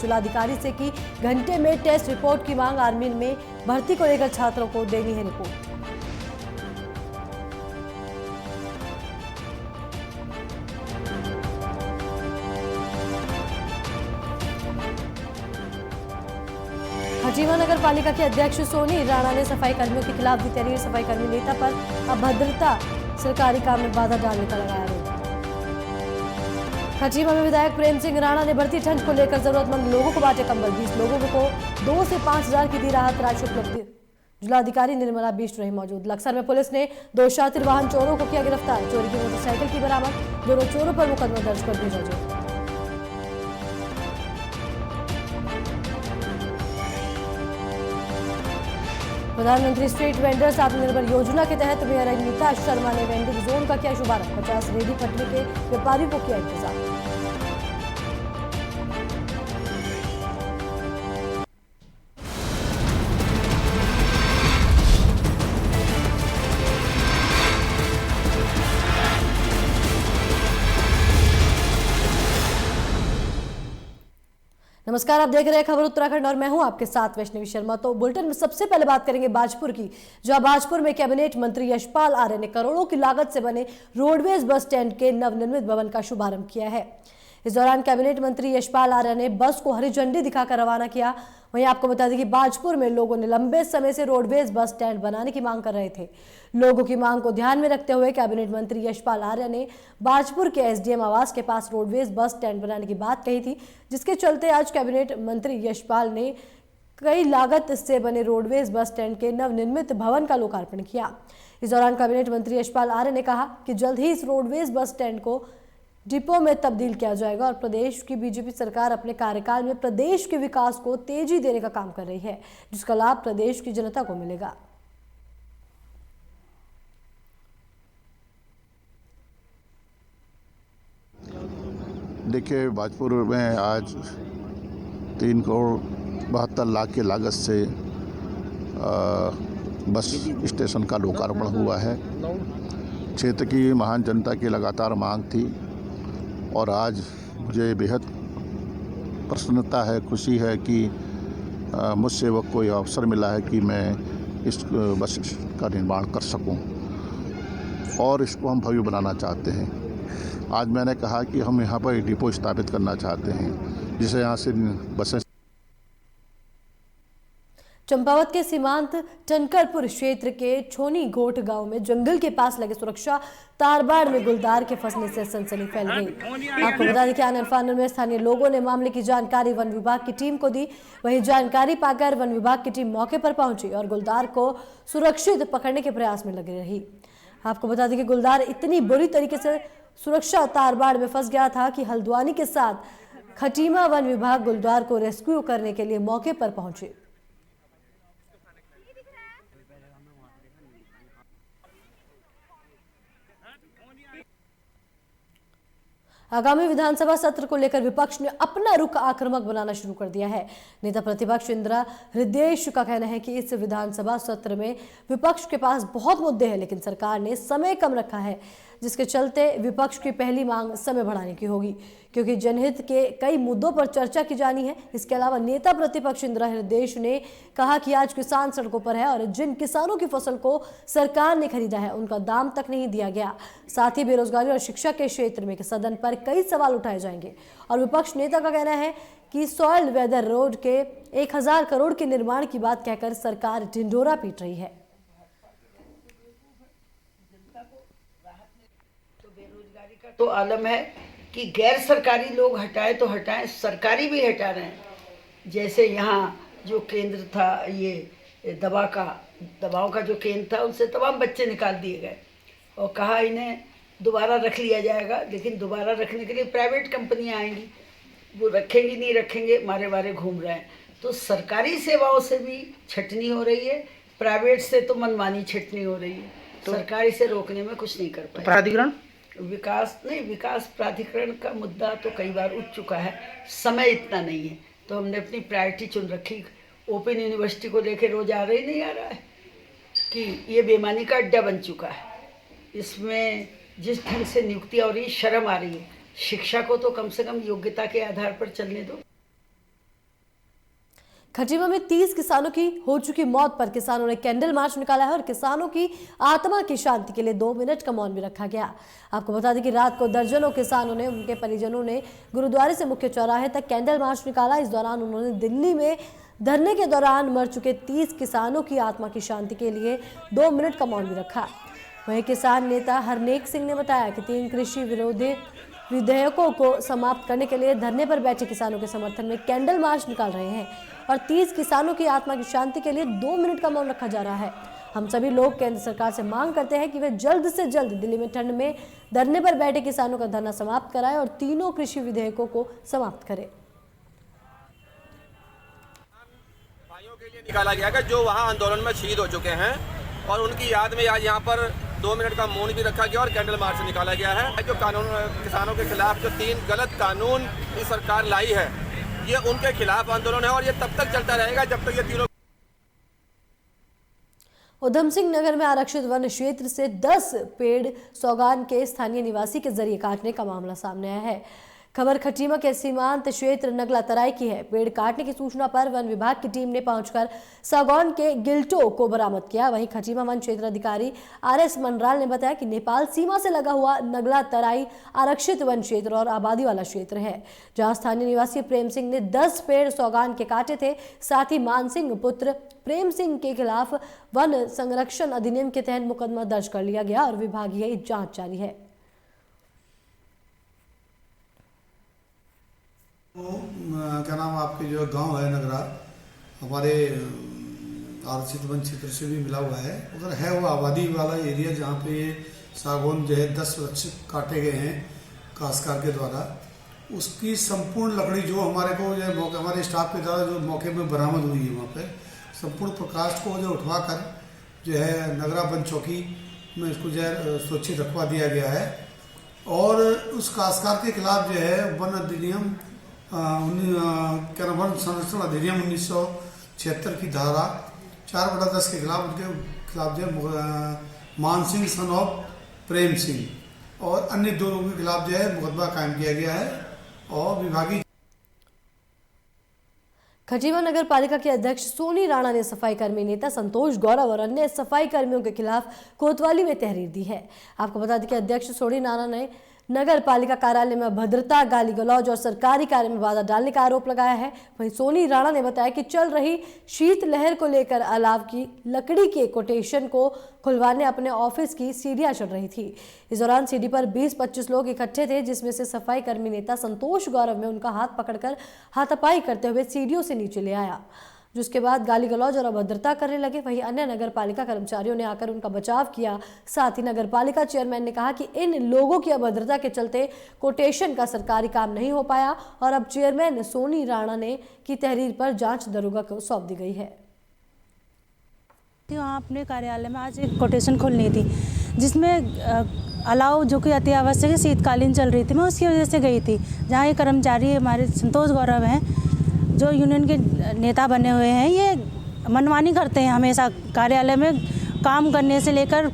जिलाधिकारी से की घंटे में टेस्ट रिपोर्ट की मांग। आर्मी में भर्ती को लेकर छात्रों को देनी है रिपोर्ट। खटीमा नगर पालिका के अध्यक्ष सोनी राणा ने सफाई कर्मियों के खिलाफ दी तहरीर। सफाई कर्मी नेता पर अभद्रता, सरकारी काम में बाधा डालने का लगाया आरोप। खटीमा में विधायक प्रेम सिंह राणा ने बढ़ती ठंड को लेकर जरूरतमंद लोगों को बांटे कंबल। 20 लोगों को 2 से 5 हजार की दी राहत राशि उपलब्ध। जिलाधिकारी निर्मला बिष्ट रही मौजूद। लक्सर में पुलिस ने 2 शातिर वाहन चोरों को किया गिरफ्तार। चोरी की मोटरसाइकिल की बरामद। दोनों चोरों पर मुकदमा दर्ज कर भेजा जेल। प्रधानमंत्री स्ट्रीट वेंडर्स आत्मनिर्भर योजना के तहत मेयर अनीता शर्मा ने वेंडिंग जोन का किया शुभारंभ। 50 रेडी पटरी के व्यापारियों को किया इंतजाम। नमस्कार, आप देख रहे हैं खबर उत्तराखंड और मैं हूं आपके साथ वैष्णवी शर्मा। तो बुलेटिन में सबसे पहले बात करेंगे बाजपुर की, जहां बाजपुर में कैबिनेट मंत्री यशपाल आर्य ने करोड़ों की लागत से बने रोडवेज बस स्टैंड के नवनिर्मित भवन का शुभारंभ किया है। इस दौरान कैबिनेट मंत्री यशपाल आर्य ने बस को हरी झंडी दिखाकर रवाना किया। वहीं आपको बता दें कि बाजपुर में लोगों ने लंबे समय से रोडवेज बस स्टैंड बनाने की मांग कर रहे थे। लोगों की मांग को ध्यान में रखते हुए कैबिनेट मंत्री यशपाल आर्य ने बाजपुर के एसडीएम आवास के पास रोडवेज बस स्टैंड बनाने की बात कही थी, जिसके चलते आज कैबिनेट मंत्री यशपाल ने कई लागत से बने रोडवेज बस स्टैंड के नवनिर्मित भवन का लोकार्पण किया। इस दौरान कैबिनेट मंत्री यशपाल आर्य ने कहा कि जल्द ही इस रोडवेज बस स्टैंड को डिपो में तब्दील किया जाएगा और प्रदेश की बीजेपी सरकार अपने कार्यकाल में प्रदेश के विकास को तेजी देने का काम कर रही है, जिसका लाभ प्रदेश की जनता को मिलेगा। देखिए, बाजपुर में आज 3 करोड़ 72 लाख की लागत से बस स्टेशन का लोकार्पण हुआ है। क्षेत्र की महान जनता की लगातार मांग थी और आज मुझे बेहद प्रसन्नता है, खुशी है कि मुझसे वो कोई अवसर मिला है कि मैं इस बस का निर्माण कर सकूं और इसको हम भव्य बनाना चाहते हैं। आज मैंने कहा कि हम यहाँ पर एक डिपो स्थापित करना चाहते हैं, जिसे यहाँ से बसें। चंपावत के सीमांत टनकरपुर क्षेत्र के छोनी घोट गांव में जंगल के पास लगे सुरक्षा तारबाड़ में गुलदार के फंसने से सनसनी फैल गई। आपको बता दें कि आनन फानन में स्थानीय लोगों ने मामले की जानकारी वन विभाग की टीम को दी। वहीं जानकारी पाकर वन विभाग की टीम मौके पर पहुंची और गुलदार को सुरक्षित पकड़ने के प्रयास में लगी रही। आपको बता दें कि गुलदार इतनी बुरी तरीके से सुरक्षा तारबाड़ में फंस गया था कि हल्द्वानी के साथ खटीमा वन विभाग गुलदार को रेस्क्यू करने के लिए मौके पर पहुंचे। आगामी विधानसभा सत्र को लेकर विपक्ष ने अपना रुख आक्रामक बनाना शुरू कर दिया है। नेता प्रतिपक्ष इंदिरा हृदयेश का कहना है कि इस विधानसभा सत्र में विपक्ष के पास बहुत मुद्दे हैं, लेकिन सरकार ने समय कम रखा है, जिसके चलते विपक्ष की पहली मांग समय बढ़ाने की होगी, क्योंकि जनहित के कई मुद्दों पर चर्चा की जानी है। इसके अलावा नेता प्रतिपक्ष इंदिरा हृदयेश ने कहा कि आज किसान सड़कों पर है और जिन किसानों की फसल को सरकार ने खरीदा है उनका दाम तक नहीं दिया गया। साथ ही बेरोजगारी और शिक्षा के क्षेत्र में सदन पर कई सवाल उठाए जाएंगे। और विपक्ष नेता का कहना है कि सॉइल वेदर रोड के 1000 करोड़ के निर्माण की बात कहकर सरकार ढिंढोरा पीट रही है। तो आलम है कि गैर सरकारी लोग हटाए तो हटाएं, सरकारी भी हटा रहे हैं। जैसे यहाँ जो केंद्र था, ये दवाओं का जो केंद्र था, उनसे तमाम बच्चे निकाल दिए गए और कहा इन्हें दोबारा रख लिया जाएगा, लेकिन दोबारा रखने के लिए प्राइवेट कंपनियां आएंगी, वो रखेंगी नहीं रखेंगे, मारे मारे घूम रहे हैं। तो सरकारी सेवाओं से भी छटनी हो रही है, प्राइवेट से तो मनमानी छटनी हो रही है। तो सरकारी से रोकने में कुछ नहीं कर पाए। प्राधिकरण विकास प्राधिकरण का मुद्दा तो कई बार उठ चुका है, समय इतना नहीं है, तो हमने अपनी प्रायोरिटी चुन रखी। ओपन यूनिवर्सिटी को लेकर रोज आ रही नहीं आ रहा है कि ये बेईमानी का अड्डा बन चुका है। इसमें जिस ढंग से नियुक्तियाँ हो रही, शर्म आ रही है। शिक्षा को तो कम से कम योग्यता के आधार पर चलने दो। खटीमा में 30 किसानों की हो चुकी मौत पर किसानों ने कैंडल मार्च निकाला है और किसानों की आत्मा की शांति के लिए 2 मिनट का मौन भी रखा गया। आपको बता दें कि रात को दर्जनों किसानों ने, उनके परिजनों ने गुरुद्वारे से मुख्य चौराहे तक कैंडल मार्च निकाला। इस दौरान उन्होंने दिल्ली में धरने के दौरान मर चुके 30 किसानों की आत्मा की शांति के लिए 2 मिनट का मौन भी रखा। वहीं किसान नेता हरनेक सिंह ने बताया कि 3 कृषि विरोधी विधेयकों को समाप्त करने के लिए धरने पर बैठे किसानों के समर्थन में कैंडल मार्च निकाल रहे हैं और 30 किसानों की आत्मा की शांति के लिए 2 मिनट का मौन रखा जा रहा है। हम सभी लोग केंद्र सरकार से मांग करते हैं कि वे जल्द से जल्द दिल्ली में ठंड में धरने पर बैठे किसानों का धरना समाप्त कराएं और तीनों कृषि विधेयकों को समाप्त करें। भाइयों के लिए निकाला गया है जो वहां आंदोलन में शहीद हो चुके हैं और उनकी याद में आज यहाँ पर 2 मिनट का मौन भी रखा गया और कैंडल मार्च निकाला गया है। जो कानून किसानों के खिलाफ जो 3 गलत कानून इस सरकार लाई है, ये उनके खिलाफ आंदोलन है और ये तब तक चलता रहेगा जब तक ये तीनों। उधम सिंह नगर में आरक्षित वन क्षेत्र से 10 पेड़ सौगान के स्थानीय निवासी के जरिए काटने का मामला सामने आया है। खबर खटीमा के सीमांत क्षेत्र नगला तराई की है। पेड़ काटने की सूचना पर वन विभाग की टीम ने पहुंचकर सागौन के गिल्टो को बरामद किया। वहीं खटीमा वन क्षेत्र अधिकारी RS मनराल ने बताया कि नेपाल सीमा से लगा हुआ नगला तराई आरक्षित वन क्षेत्र और आबादी वाला क्षेत्र है, जहां स्थानीय निवासी प्रेम सिंह ने 10 पेड़ सौगान के काटे थे। साथ ही मानसिंह पुत्र प्रेम सिंह के खिलाफ वन संरक्षण अधिनियम के तहत मुकदमा दर्ज कर लिया गया और विभागीय जाँच जारी है। क्या नाम आपके जो गांव है नगरा, हमारे आरक्षित वन क्षेत्र से भी मिला हुआ है। उधर है वो आबादी वाला एरिया जहाँ पे ये सागौन जो है 10 वृक्ष काटे गए हैं काश्तकार के द्वारा। उसकी संपूर्ण लकड़ी जो हमारे को जो हमारे स्टाफ के द्वारा जो मौके में बरामद हुई है, वहाँ पे संपूर्ण प्रकाश को जो उठवा कर जो है नगरा वन चौकी में इसको जो है सुरक्षित रखवा दिया गया है। और उस काश्तकार के खिलाफ जो है वन अधिनियम क्या नाम वन संरक्षण अधिनियम 1976 की धारा 4/10 के खिलाफ उनके खिलाफ जो मानसिंह सन ऑफ प्रेम सिंह और अन्य 2 लोगों के खिलाफ जो है मुकदमा कायम किया गया है। और विभागीय खटीमा नगर पालिका के अध्यक्ष सोनी राणा ने सफाई कर्मी नेता संतोष गौरव और अन्य सफाई कर्मियों के खिलाफ कोतवाली में तहरीर दी है। आपको बता दें कि अध्यक्ष सोनी राणा ने नगर पालिका कार्यालय में अभद्रता, गाली गलौज और सरकारी कार्य में बाधा डालने का आरोप लगाया है। वहीं सोनी राणा ने बताया कि चल रही शीत लहर को लेकर अलाव की लकड़ी के कोटेशन को खुलवाने अपने ऑफिस की सीढ़ियां चढ़ रही थी। इस दौरान सीढ़ी पर 20-25 लोग इकट्ठे थे, जिसमें से सफाई कर्मी नेता संतोष गौरव ने उनका हाथ पकड़कर हाथापाई करते हुए सीढ़ियों से नीचे ले आया, जिसके बाद गाली गलौज और अभद्रता करने लगे। वहीं अन्य नगर पालिका कर्मचारियों ने आकर उनका बचाव किया। साथ ही नगर पालिका चेयरमैन ने कहा कि इन लोगों की अभद्रता के चलते कोटेशन का सरकारी काम नहीं हो पाया और अब चेयरमैन सोनी राणा ने की तहरीर पर जांच दरोगा को सौंप दी गई है। वहाँ अपने कार्यालय में आज एक कोटेशन खोलनी थी, जिसमें अलाव जो कि अति आवश्यक है, शीतकालीन चल रही थी, मैं उसकी वजह से गई थी। जहाँ ये कर्मचारी हमारे संतोष गौरव हैं, जो यूनियन के नेता बने हुए हैं, ये मनमानी करते हैं। हमेशा कार्यालय में काम करने से लेकर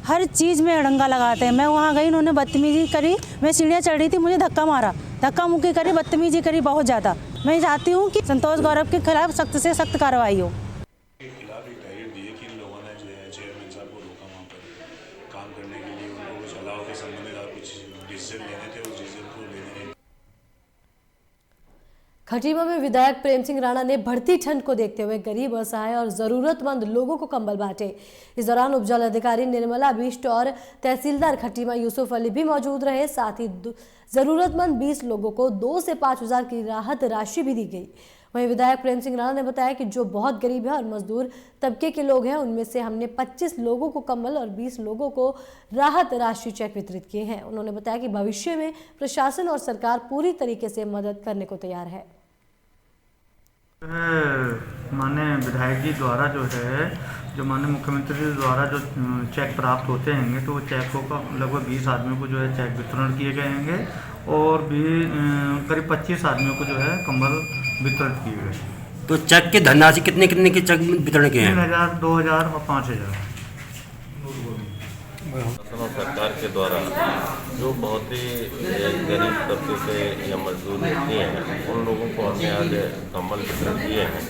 हर चीज़ में अड़ंगा लगाते हैं। मैं वहाँ गई, उन्होंने बदतमीजी करी। मैं सीढ़ियाँ चढ़ रही थी, मुझे धक्का मारा, धक्का मुक्की करी, बदतमीजी करी बहुत ज़्यादा। मैं चाहती हूँ कि संतोष गौरव के खिलाफ सख्त से सख्त कार्रवाई हो। खटीमा में विधायक प्रेम सिंह राणा ने बढ़ती ठंड को देखते हुए गरीब, असहाय और जरूरतमंद लोगों को कंबल बांटे। इस दौरान उपजल अधिकारी निर्मला बिष्ट और तहसीलदार खटीमा यूसुफ अली भी मौजूद रहे। साथ ही जरूरतमंद 20 लोगों को 2 से 5 हज़ार की राहत राशि भी दी गई। वहीं विधायक प्रेम सिंह राणा ने बताया कि जो बहुत गरीब है और मजदूर तबके के लोग हैं, उनमें से हमने 25 लोगों को कंबल और 20 लोगों को राहत राशि चेक वितरित किए हैं। उन्होंने बताया कि भविष्य में प्रशासन और सरकार पूरी तरीके से मदद करने को तैयार है। माननीय विधायक जी द्वारा जो माननीय मुख्यमंत्री द्वारा जो चेक प्राप्त होते हैं, तो वो चेकों का लगभग 20 आदमियों को जो है चेक वितरण किए गए हैं और भी करीब 25 आदमियों को जो है कंबल वितरित किए गए। तो चेक की धनराशि कितने के चेक वितरण किए हैं? 3000, 2000 और 5000। सरकार के द्वारा जो बहुत ही गरीब तबके के या मजदूर व्यक्ति हैं, उन लोगों को हमने आज कंबल वितरण किए हैं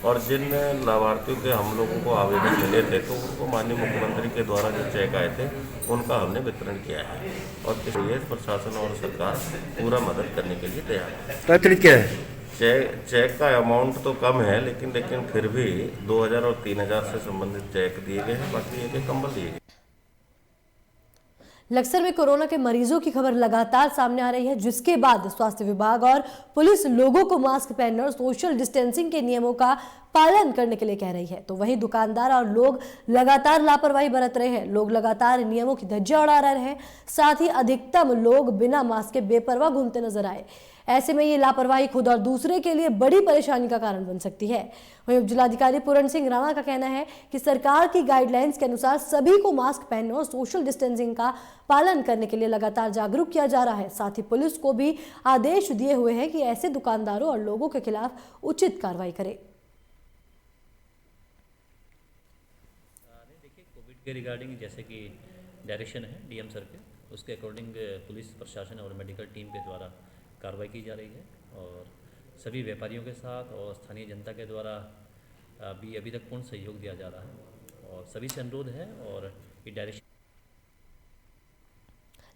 और जिन लाभार्थियों के हम लोगों को आवेदन मिले थे तो उनको माननीय मुख्यमंत्री के द्वारा जो चेक आए थे उनका हमने वितरण किया है और इसलिए प्रशासन और सरकार पूरा मदद करने के लिए तैयार है। क्या वितरित किया है? चेक का अमाउंट तो कम है लेकिन फिर भी 2000 और 3000 से संबंधित चेक दिए गए हैं, बाकी एक कंबल दिए गए। लक्सर में कोरोना के मरीजों की खबर लगातार सामने आ रही है, जिसके बाद स्वास्थ्य विभाग और पुलिस लोगों को मास्क पहनने और सोशल डिस्टेंसिंग के नियमों का पालन करने के लिए कह रही है। तो वहीं दुकानदार और लोग लगातार लापरवाही बरत रहे हैं। लोग लगातार नियमों की धज्जियां उड़ा रहे हैं, साथ ही अधिकतम लोग बिना मास्क के बेपरवाह घूमते नजर आए। ऐसे में ये लापरवाही खुद और दूसरे के लिए बड़ी परेशानी का कारण बन सकती है। वहीं उपजिलाधिकारी पूरण सिंह राणा का कहना है कि सरकार की गाइडलाइंस के अनुसार सभी को मास्क पहनने और सोशल डिस्टेंसिंग का पालन करने के लिए लगातार जागरूक किया जा रहा है। साथ ही पुलिस को भी आदेश दिए हुए हैं कि ऐसे दुकानदारों और लोगों के खिलाफ उचित कार्रवाई करे। देखिए, कोविड के रिगार्डिंग जैसे कि डायरेक्शन है डीएम सर के, उसके अकॉर्डिंग पुलिस प्रशासन और मेडिकल टीम के द्वारा कार्रवाई की जा रही है और सभी व्यापारियों के साथ और स्थानीय जनता के द्वारा भी अभी तक पूर्ण सहयोग दिया जा रहा है और सभी से अनुरोध है और ये डायरेक्शन।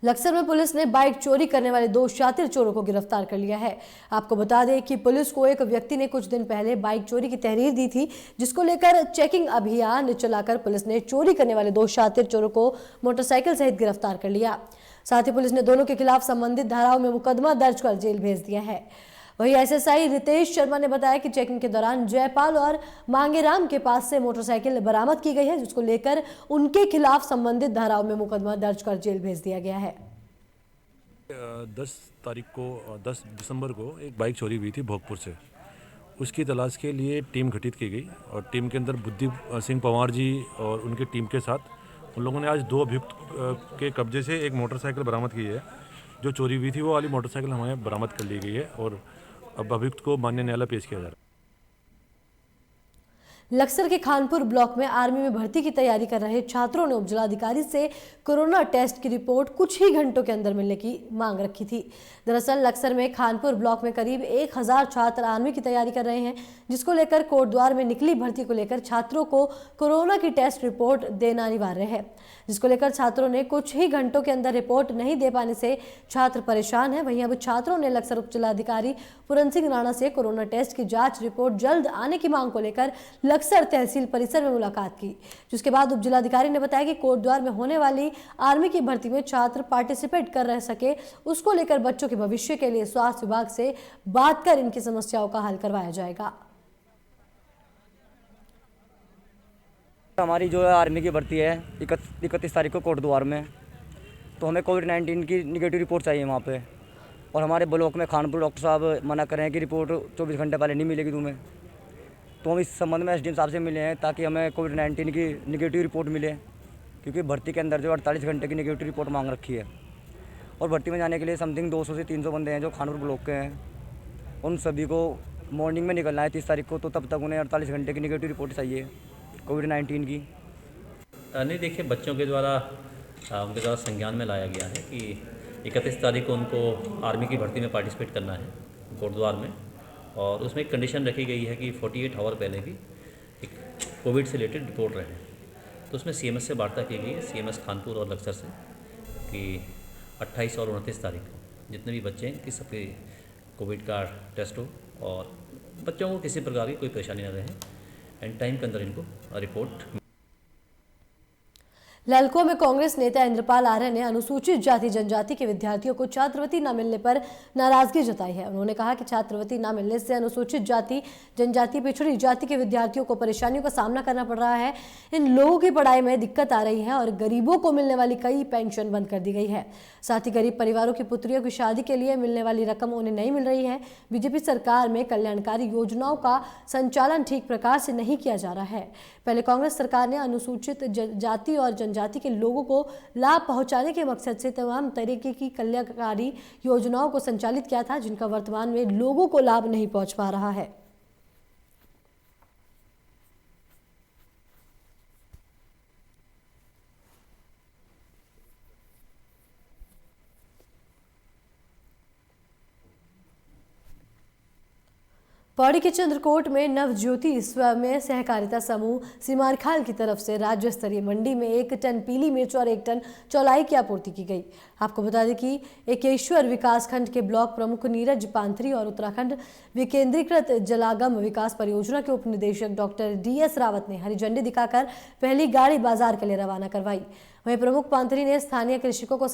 लक्सर में पुलिस ने बाइक चोरी करने वाले 2 शातिर चोरों को गिरफ्तार कर लिया है। आपको बता दें कि पुलिस को एक व्यक्ति ने कुछ दिन पहले बाइक चोरी की तहरीर दी थी, जिसको लेकर चेकिंग अभियान चलाकर पुलिस ने चोरी करने वाले 2 शातिर चोरों को मोटरसाइकिल सहित गिरफ्तार कर लिया। साथ ही पुलिस ने दोनों के खिलाफ संबंधित धाराओं में मुकदमा दर्ज कर जेल भेज दिया है। वहीं एसएसआई रितेश शर्मा ने बताया कि चेकिंग के दौरान जयपाल और मांगेराम के पास से मोटरसाइकिल बरामद की गई है, जिसको लेकर उनके खिलाफ संबंधित धाराओं में मुकदमा दर्ज कर जेल भेज दिया गया है। 10 दिसंबर को एक बाइक चोरी हुई थी भोगपुर से। उसकी तलाश के लिए टीम गठित की गई और टीम के अंदर बुद्धि सिंह पवार जी और उनकी टीम के साथ उन लोगों ने आज 2 अभियुक्त के कब्जे से एक मोटरसाइकिल बरामद की है। जो चोरी हुई थी वो वाली मोटरसाइकिल हमें बरामद कर ली गई है और अब अभियुक्त को माननीय न्यायालय पेश किया जा रहा है। लक्सर के खानपुर ब्लॉक में आर्मी में भर्ती की तैयारी कर रहे छात्रों ने उपजिलाधिकारी से कोरोना टेस्ट की रिपोर्ट कुछ ही घंटों के अंदर मिलने की मांग रखी थी। दरअसल लक्सर में खानपुर ब्लॉक में करीब 1000 छात्र आर्मी की तैयारी कर रहे हैं, जिसको लेकर कोटद्वार में निकली भर्ती को लेकर छात्रों को कोरोना की टेस्ट रिपोर्ट देना अनिवार्य है, जिसको लेकर छात्रों ने कुछ ही घंटों के अंदर रिपोर्ट नहीं दे पाने से छात्र परेशान है। वहीं अब छात्रों ने लक्सर उपजिलाधिकारी पूरण सिंह राणा से कोरोना टेस्ट की जांच रिपोर्ट जल्द आने की मांग को लेकर लक्सर तहसील परिसर में मुलाकात की, जिसके बाद उपजिलाधिकारी ने बताया कि कोटद्वार में होने वाली आर्मी की भर्ती में छात्र पार्टिसिपेट कर रह सके, उसको लेकर बच्चों के भविष्य के लिए स्वास्थ्य विभाग से बात कर इनकी समस्याओं का हल करवाया जाएगा। हमारी जो आर्मी की भर्ती है 31 तारीख को कोटद्वार में, तो हमें कोविड-19 की निगेटिव रिपोर्ट चाहिए वहाँ पे। और हमारे ब्लॉक में खानपुर डॉक्टर साहब मना कर रहे हैं कि रिपोर्ट 24 घंटे पहले नहीं मिलेगी तुम्हें। तो हम इस संबंध में एसडीएम साहब से मिले हैं ताकि हमें कोविड-19 की निगेटिव रिपोर्ट मिले, क्योंकि भर्ती के अंदर जो 48 घंटे की निगेटिव रिपोर्ट मांग रखी है। और भर्ती में जाने के लिए समथिंग 200 से 300 बंदे हैं जो खानपुर ब्लॉक के हैं। उन सभी को मॉर्निंग में निकलना है 30 तारीख को, तो तब तक उन्हें 48 घंटे की निगेटिव रिपोर्ट चाहिए कोविड-19 की। नहीं, देखिए, बच्चों के द्वारा उनके द्वारा संज्ञान में लाया गया है कि 31 तारीख को उनको आर्मी की भर्ती में पार्टिसिपेट करना है कोटद्वार में, और उसमें एक कंडीशन रखी गई है कि 48 आवर पहले भी एक कोविड से रिलेटेड रिपोर्ट रहे। तो उसमें सीएमएस से वार्ता की गई है, सीएमएस खानपुर और लक्सर से, कि 28 और 29 तारीख को जितने भी बच्चे हैं कि सबके कोविड का टेस्ट हो और बच्चों को किसी प्रकार की कोई परेशानी न रहे, एंड टाइम के अंदर इनको रिपोर्ट। ललको में कांग्रेस नेता इंद्रपाल आर्य ने अनुसूचित जाति जनजाति के विद्यार्थियों को छात्रवृत्ति न मिलने पर नाराजगी जताई है। उन्होंने कहा कि छात्रवृत्ति न मिलने से अनुसूचित जाति जनजाति पिछड़ी जाति के विद्यार्थियों को परेशानियों का सामना करना पड़ रहा है। इन लोगों की पढ़ाई में दिक्कत आ रही है और गरीबों को मिलने वाली कई पेंशन बंद कर दी गई है। साथ ही गरीब परिवारों की पुत्रियों की शादी के लिए मिलने वाली रकम उन्हें नहीं मिल रही है। बीजेपी सरकार में कल्याणकारी योजनाओं का संचालन ठीक प्रकार से नहीं किया जा रहा है। पहले कांग्रेस सरकार ने अनुसूचित जाति और जनजाति के लोगों को लाभ पहुंचाने के मकसद से तमाम तरीके की कल्याणकारी योजनाओं को संचालित किया था, जिनका वर्तमान में लोगों को लाभ नहीं पहुंच पा रहा है। पौड़ी के चंद्रकोट में नवज्योति स्वयं सहकारिता समूह सीमारखाल की तरफ से राज्य स्तरीय मंडी में 1 टन पीली मिर्च और 1 टन चौलाई की आपूर्ति की गई। आपको बता दें कि एकेश्वर विकासखंड के ब्लॉक प्रमुख नीरज पांथरी और उत्तराखंड विकेंद्रीकृत जलागम विकास परियोजना के उप निदेशक डॉक्टर DS रावत ने हरी झंडी दिखाकर पहली गाड़ी बाजार के लिए रवाना करवाई। वहीं प्रमुख पांथरी ने स्थानीय कृषकों को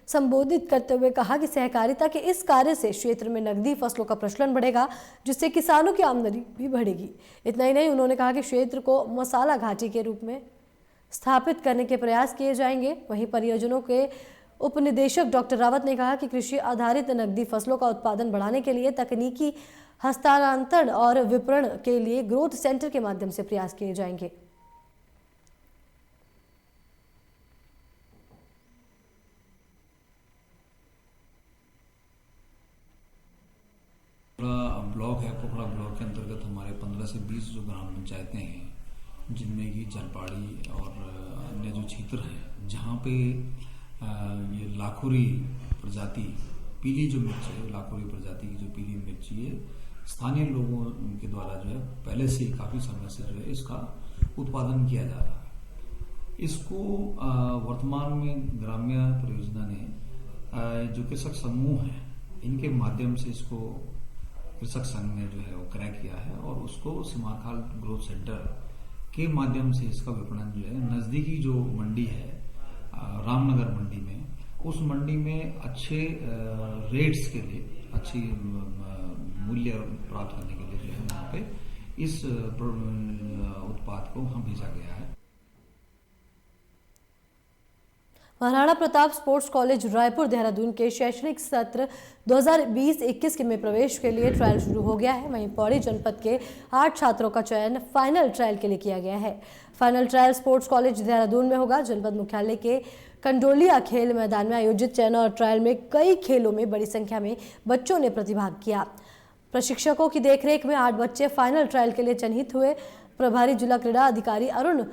संबोधित करते हुए कहा कि सहकारिता के इस कार्य से क्षेत्र में नकदी फसलों का प्रचलन बढ़ेगा, जिससे किसानों की आमदनी भी बढ़ेगी। इतना ही नहीं, उन्होंने कहा कि क्षेत्र को मसाला घाटी के रूप में स्थापित करने के प्रयास किए जाएंगे। वहीं परियोजनाओं के उप निदेशक डॉक्टर रावत ने कहा कि कृषि आधारित नकदी फसलों का उत्पादन बढ़ाने के लिए तकनीकी हस्तांतरण और विपणन के लिए ग्रोथ सेंटर के माध्यम से प्रयास किए जाएंगे। ब्लॉक है पोखड़ा ब्लॉक के अंतर्गत हमारे 15 से 20 जो ग्राम पंचायतें हैं, जिनमें कि जलपाड़ी और अन्य जो क्षेत्र हैं जहाँ पे ये लाखोरी प्रजाति पीली जो मिर्च है, लाखोरी प्रजाति की जो पीली मिर्च, ये स्थानीय लोगों के द्वारा जो है पहले से काफ़ी समय से जो है इसका उत्पादन किया जा रहा है। इसको वर्तमान में ग्राम्य परियोजना ने जो कृषक समूह है इनके माध्यम से इसको कृषक संघ ने जो है वो क्रय किया है और उसको सीमारखाल ग्रोथ सेंटर के माध्यम से इसका विपणन जो है नज़दीकी जो मंडी है रामनगर मंडी में, उस मंडी में अच्छे रेट्स के लिए अच्छी मूल्य प्राप्त करने के लिए जो है वहाँ पे इस उत्पाद को हम भेजा गया है। महाराणा प्रताप स्पोर्ट्स कॉलेज रायपुर देहरादून के शैक्षणिक सत्र 2020-21 में प्रवेश के लिए ट्रायल शुरू हो गया है। वहीं पौड़ी जनपद के 8 छात्रों का चयन फाइनल ट्रायल के लिए किया गया है। Final trial sports college Dehradun में होगा। जनपद मुख्यालय के कंडोलिया खेल मैदान में आयोजित चयन और ट्रायल में कई खेलों में बड़ी संख्या में बच्चों ने प्रतिभाग किया। प्रशिक्षकों की देखरेख में 8 बच्चे फाइनल ट्रायल के लिए चयनित हुए। प्रभारी जिला क्रीड़ा अधिकारी अरुण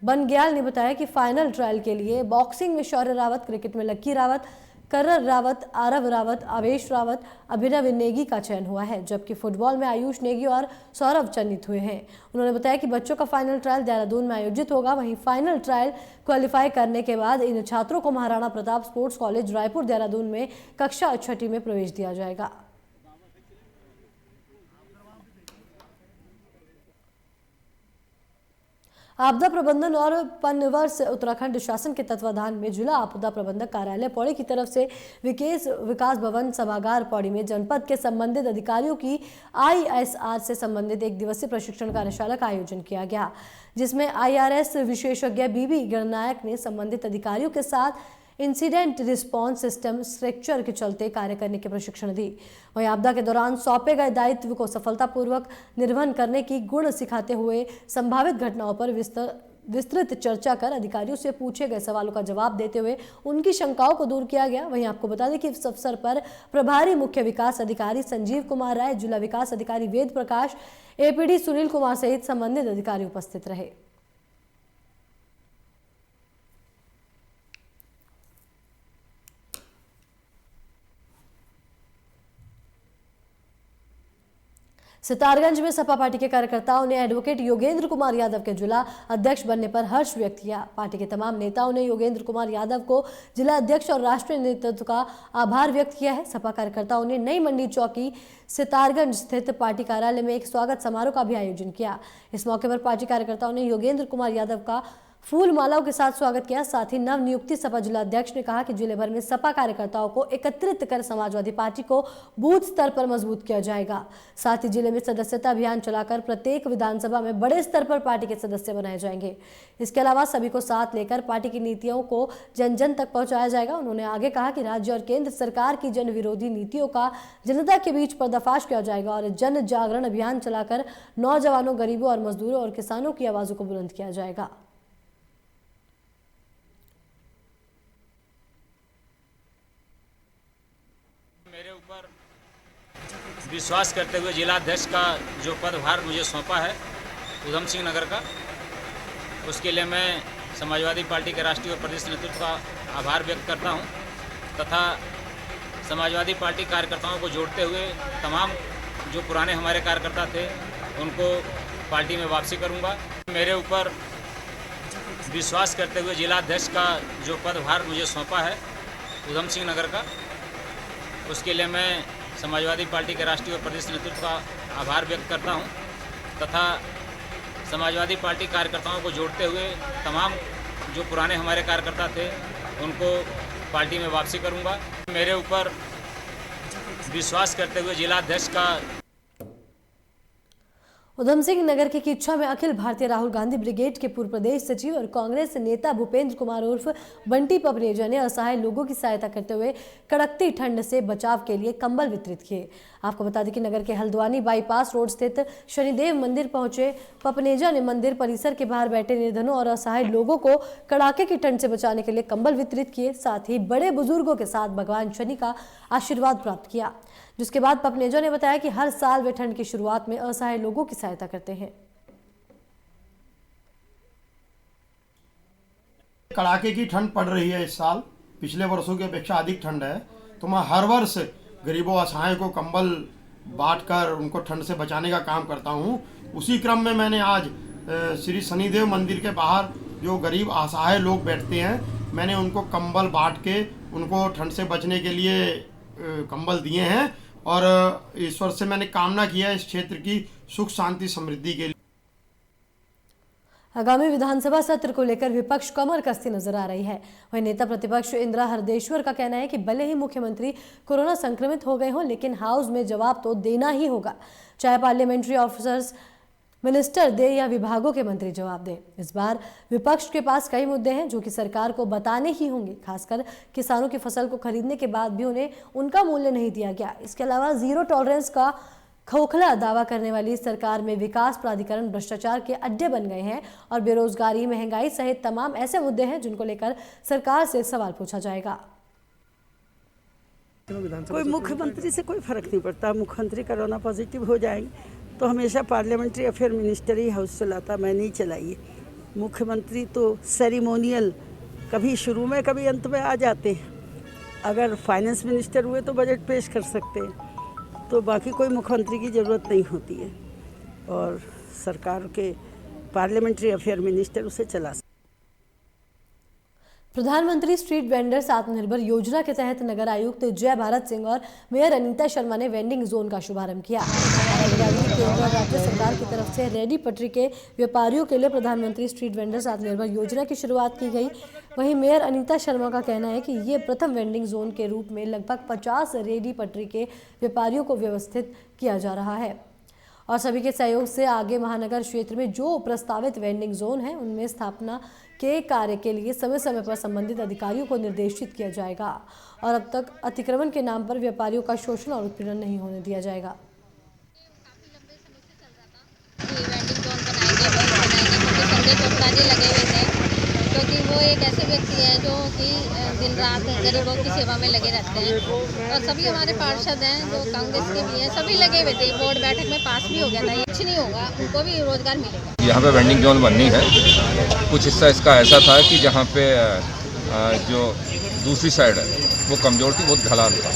बनग्याल ने बताया कि फाइनल ट्रायल के लिए बॉक्सिंग में शौर्य रावत, क्रिकेट में लक्की रावत, कर्रर रावत, आरव रावत, आवेश रावत, अभिनव नेगी का चयन हुआ है, जबकि फुटबॉल में आयुष नेगी और सौरभ चयनित हुए हैं। उन्होंने बताया कि बच्चों का फाइनल ट्रायल देहरादून में आयोजित होगा। वहीं फाइनल ट्रायल क्वालिफाई करने के बाद इन छात्रों को महाराणा प्रताप स्पोर्ट्स कॉलेज रायपुर देहरादून में कक्षा 6ठी में प्रवेश दिया जाएगा। आपदा प्रबंधन और पनवर्ष उत्तराखंड शासन के तत्वाधान में जिला आपदा प्रबंधक कार्यालय पौड़ी की तरफ से विकास भवन सभागार पौड़ी में जनपद के संबंधित अधिकारियों की ISR से संबंधित 1 दिवसीय प्रशिक्षण कार्यशाला का आयोजन किया गया, जिसमें IRS विशेषज्ञ BB गणनायक ने संबंधित अधिकारियों के साथ इंसिडेंट रिस्पॉन्स सिस्टम स्ट्रक्चर के चलते कार्य करने की प्रशिक्षण दी। वहीं आपदा के दौरान सौंपे गए दायित्व को सफलतापूर्वक निर्वहन करने की गुण सिखाते हुए संभावित घटनाओं पर विस्तृत चर्चा कर अधिकारियों से पूछे गए सवालों का जवाब देते हुए उनकी शंकाओं को दूर किया गया। वहीं आपको बता दें कि इस अवसर पर प्रभारी मुख्य विकास अधिकारी संजीव कुमार राय, जिला विकास अधिकारी वेद प्रकाश, APD सुनील कुमार सहित संबंधित अधिकारी उपस्थित रहे। सितारगंज में सपा पार्टी के कार्यकर्ताओं ने एडवोकेट योगेंद्र कुमार यादव के जिला अध्यक्ष बनने पर हर्ष व्यक्त किया। पार्टी के तमाम नेताओं ने योगेंद्र कुमार यादव को जिला अध्यक्ष और राष्ट्रीय नेतृत्व का आभार व्यक्त किया है। सपा कार्यकर्ताओं ने नई मंडी चौकी सितारगंज स्थित पार्टी कार्यालय में एक स्वागत समारोह का भी आयोजन किया। इस मौके पर पार्टी कार्यकर्ताओं ने योगेंद्र कुमार यादव का फूल मालाओं के साथ स्वागत किया। साथ ही नव नियुक्ति सपा जिला अध्यक्ष ने कहा कि जिले भर में सपा कार्यकर्ताओं को एकत्रित कर समाजवादी पार्टी को बूथ स्तर पर मजबूत किया जाएगा। साथ ही जिले में सदस्यता अभियान चलाकर प्रत्येक विधानसभा में बड़े स्तर पर पार्टी के सदस्य बनाए जाएंगे। इसके अलावा सभी को साथ लेकर पार्टी की नीतियों को जन जन तक पहुंचाया जाएगा। उन्होंने आगे कहा कि राज्य और केंद्र सरकार की जन विरोधी नीतियों का जनता के बीच पर्दाफाश किया जाएगा और जन जागरण अभियान चलाकर नौजवानों, गरीबों और मजदूरों और किसानों की आवाजों को बुलंद किया जाएगा। मेरे ऊपर विश्वास करते हुए जिला अध्यक्ष का जो पदभार मुझे सौंपा है उधम सिंह नगर का, उसके लिए मैं समाजवादी पार्टी के राष्ट्रीय और प्रदेश नेतृत्व का आभार व्यक्त करता हूं तथा समाजवादी पार्टी कार्यकर्ताओं को जोड़ते हुए तमाम जो पुराने हमारे कार्यकर्ता थे उनको पार्टी में वापसी करूंगा। मेरे ऊपर विश्वास करते हुए जिलाध्यक्ष का जो पदभार मुझे सौंपा है उधम सिंह नगर का, उसके लिए मैं समाजवादी पार्टी के राष्ट्रीय और प्रदेश नेतृत्व का आभार व्यक्त करता हूं तथा समाजवादी पार्टी कार्यकर्ताओं को जोड़ते हुए तमाम जो पुराने हमारे कार्यकर्ता थे उनको पार्टी में वापसी करूंगा। मेरे ऊपर विश्वास करते हुए जिलाध्यक्ष का उधम सिंह नगर की इच्छा में अखिल भारतीय राहुल गांधी ब्रिगेड के पूर्व प्रदेश सचिव और कांग्रेस नेता भूपेंद्र कुमार उर्फ बंटी पपनेजा ने असहाय लोगों की सहायता करते हुए कड़कती ठंड से बचाव के लिए कंबल वितरित किए। आपको बता दें कि नगर के हल्द्वानी बाईपास रोड स्थित शनिदेव मंदिर पहुंचे पपनेजा ने मंदिर परिसर के बाहर बैठे निर्धनों और असहाय लोगों को कड़ाके की ठंड से बचाने के लिए कंबल वितरित किए। साथ ही बड़े बुजुर्गों के साथ भगवान शनि का आशीर्वाद प्राप्त किया, जिसके बाद पपनेजा ने बताया कि हर साल वे ठंड की शुरुआत में असहाय लोगों की सहायता करते हैं। कड़ाके की ठंड पड़ रही है इस साल, पिछले वर्षों की अपेक्षा अधिक ठंड है, तो मैं हर वर्ष गरीबों असहाय को कंबल बांटकर उनको ठंड से बचाने का काम करता हूं। उसी क्रम में मैंने आज श्री शनिदेव मंदिर के बाहर जो गरीब असहाय लोग बैठते हैं, मैंने उनको कंबल बांट के उनको ठंड से बचने के लिए कंबल दिए हैं और ईश्वर से मैंने कामना किया है इस क्षेत्र की सुख शांति समृद्धि के लिए। आगामी विधानसभा सत्र को लेकर विपक्ष कमर कसती नजर आ रही है। वहीं नेता प्रतिपक्ष इंदिरा हरदेश्वर का कहना है कि भले ही मुख्यमंत्री कोरोना संक्रमित हो गए हों, लेकिन हाउस में जवाब तो देना ही होगा, चाहे पार्लियामेंट्री ऑफिसर्स मिनिस्टर दे या विभागों के मंत्री जवाब दें। इस बार विपक्ष के पास कई मुद्दे हैं जो कि सरकार को बताने ही होंगे। खासकर किसानों की फसल को खरीदने के बाद भी उन्हें उनका मूल्य नहीं दिया गया। इसके अलावा जीरो टॉलरेंस का खोखला दावा करने वाली सरकार में विकास प्राधिकरण भ्रष्टाचार के अड्डे बन गए हैं और बेरोजगारी, महंगाई सहित तमाम ऐसे मुद्दे हैं जिनको लेकर सरकार से सवाल पूछा जाएगा। कोई मुख्यमंत्री से कोई फर्क नहीं पड़ता। मुख्यमंत्री कोरोना पॉजिटिव हो जाएंगे तो हमेशा पार्लियामेंट्री अफेयर मिनिस्टर ही हाउस चलाता, मैं नहीं चलाई है। मुख्यमंत्री तो सेरिमोनियल कभी शुरू में कभी अंत में आ जाते हैं। अगर फाइनेंस मिनिस्टर हुए तो बजट पेश कर सकते हैं, तो बाकी कोई मुख्यमंत्री की ज़रूरत नहीं होती है और सरकार के पार्लियामेंट्री अफेयर मिनिस्टर उसे चला सकते। प्रधानमंत्री स्ट्रीट वेंडर्स आत्मनिर्भर योजना के तहत नगर आयुक्त जय भारत सिंह और मेयर अनीता शर्मा ने वेंडिंग जोन का शुभारंभ किया। केंद्र और राज्य सरकार की तरफ से रेडी पटरी के व्यापारियों के लिए प्रधानमंत्री स्ट्रीट वेंडर्स आत्मनिर्भर योजना की शुरुआत की गई। वहीं मेयर अनीता शर्मा का कहना है कि ये प्रथम वेंडिंग जोन के रूप में लगभग 50 रेडी पटरी के व्यापारियों को व्यवस्थित किया जा रहा है और सभी के सहयोग से आगे महानगर क्षेत्र में जो प्रस्तावित वेंडिंग जोन है उनमें स्थापना के कार्य के लिए समय समय पर संबंधित अधिकारियों को निर्देशित किया जाएगा और अब तक अतिक्रमण के नाम पर व्यापारियों का शोषण और उत्पीड़न नहीं होने दिया जाएगा। क्योंकि वो एक ऐसे व्यक्ति है जो कि दिन रात गरीबों की सेवा में लगे रहते हैं और सभी हमारे पार्षद हैं जो कांग्रेस के भी हैं, सभी लगे हुए थे। बोर्ड बैठक में पास भी हो गया था। ये कुछ नहीं होगा, उनको भी रोजगार मिलेगा। यहाँ पे वेंडिंग जोन बननी है। कुछ हिस्सा इसका ऐसा था कि जहाँ पे जो दूसरी साइड है वो कमजोर थी, बहुत ढलान था,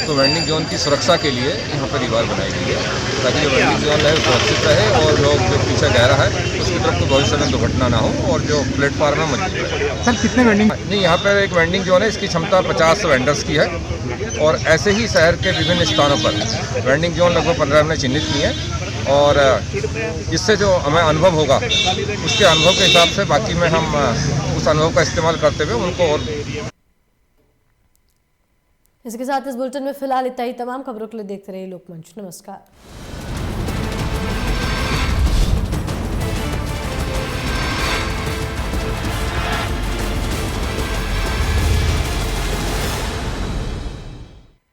तो वेंडिंग जोन की सुरक्षा के लिए यहाँ पर दीवार बनाई गई है ताकि जो वेंडिंग जोन है सुरक्षित रहे और लोग जो पीछे जा रहा है उसकी तरफ तो भविष्य में दुर्घटना ना हो और जो प्लेटफार्म है मजबूत रहे। सर कितने वेंडिंग? नहीं, यहाँ पर एक वेंडिंग जोन है, इसकी क्षमता 50 वेंडर्स की है और ऐसे ही शहर के विभिन्न स्थानों पर वेंडिंग जोन लगभग 15 हमने चिन्हित किए हैं और इससे जो हमें अनुभव होगा उसके अनुभव के हिसाब से बाकी में हम उस अनुभव का इस्तेमाल करते हुए उनको और। इसके साथ इस बुलेटिन में फिलहाल इतना ही। तमाम खबरों के लिए देखते रहिए लोकमंच। नमस्कार।